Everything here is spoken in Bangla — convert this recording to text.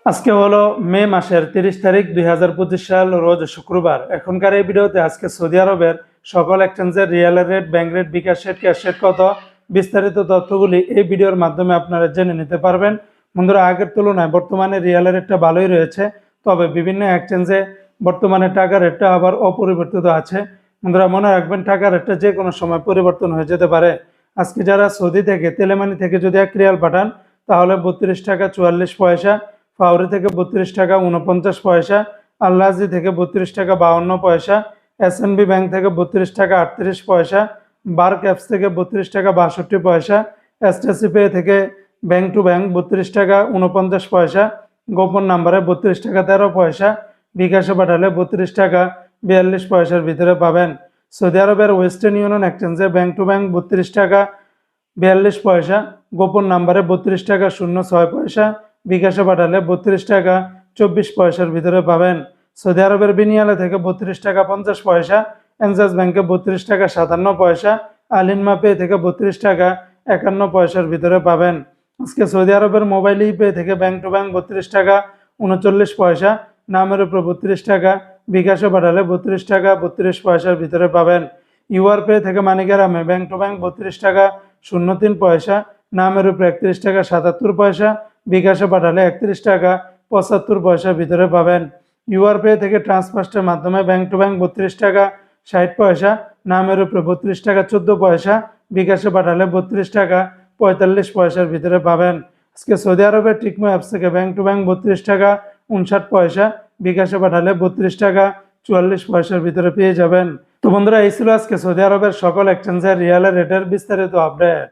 আজকে হলো মে মাসের 30 তারিখ 2025 সাল, রোজ শুক্রবার। এখনকার এই ভিডিওতে আজকে সৌদি আরবের সকল এক্সচেঞ্জের রিয়ালের রেট, ব্যাংক রেট, বিকাশ রেট, ক্যাশ রেট কত, বিস্তারিত তথ্যগুলি এই ভিডিওর মাধ্যমে আপনারা জেনে নিতে পারবেন। বন্ধুরা, আগের তুলনায় বর্তমানে রিয়ালের রেটটা ভালোই রয়েছে, তবে বিভিন্ন এক্সচেঞ্জে বর্তমানে টাকার রেটটা আবার অপরিবর্তিত আছে। বন্ধুরা, মনে রাখবেন টাকার রেটটা যে কোনো সময় পরিবর্তন হয়ে যেতে পারে। আজকে যারা সৌদি থেকে তেলেমানি থেকে যদি 1 রিয়াল পাঠান তাহলে 32 টাকা 44 পয়সা, ফাউরি থেকে 32 টাকা 49 পয়সা, আল্লাজি থেকে 32 টাকা 52 পয়সা, এসএনবি ব্যাংক থেকে 32 টাকা 38 পয়সা, বার ক্যাপস থেকে 32 টাকা 62 পয়সা, এসটিসি পে থেকে ব্যাংক টু ব্যাংক 32 টাকা 49 পয়সা, গোপন নাম্বারে 32 টাকা 13 পয়সা, বিকাশে পাঠালে 32 টাকা 42 পয়সার ভিতরে পাবেন। সৌদি আরবের ওয়েস্টার্ন ইউনিয়ন এক্সচেঞ্জে ব্যাংক টু ব্যাংক 32 টাকা 42 পয়সা, গোপন নাম্বারে 32 টাকা 06 পয়সা, বিকাশে পাঠালে 32 টাকা 24 পয়সার ভিতরে পাবেন। সৌদি আরবের বিনিয়ালে থেকে 32 টাকা 50 পয়সা, এনজাস ব্যাংকে 32 টাকা 57 পয়সা, আলিনমা পে থেকে 32 টাকা 51 পয়সার ভিতরে পাবেন। আজকে সৌদি আরবের মোবাইল পে থেকে ব্যাংক টু ব্যাংক 32 টাকা 39 পয়সা, নামের উপর 32 টাকা, বিকাশে পাঠালে 32 টাকা 32 পয়সার ভিতরে পাবেন। ইউআর পে থেকে মানিগ্রামে ব্যাংক টু ব্যাংক 32 টাকা 03 পয়সা, নামের উপর 31 টাকা 77 পয়সা, বিকাশে পাঠালে 31 টাকা 75 পয়সার ভিতরে পাবেন। ইউআর পে থেকে ট্রান্সফার্স্টের মাধ্যমে ব্যাংক টু ব্যাংক 32 টাকা 60 পয়সা, নামের উপরে 32 টাকা 14 পয়সা, বিকাশে পাঠালে 32 টাকা 45 পয়সার ভিতরে পাবেন। আজকে সৌদি আরবের টিকমো অ্যাপস থেকে ব্যাংক টু ব্যাংক 32 টাকা 59 পয়সা, বিকাশে পাঠালে 32 টাকা 44 পয়সার ভিতরে পেয়ে যাবেন। তো বন্ধুরা, এই ছিল আজকে সৌদি আরবের সকল এক্সচেঞ্জের রিয়ালের রেটের বিস্তারিত আপডেট।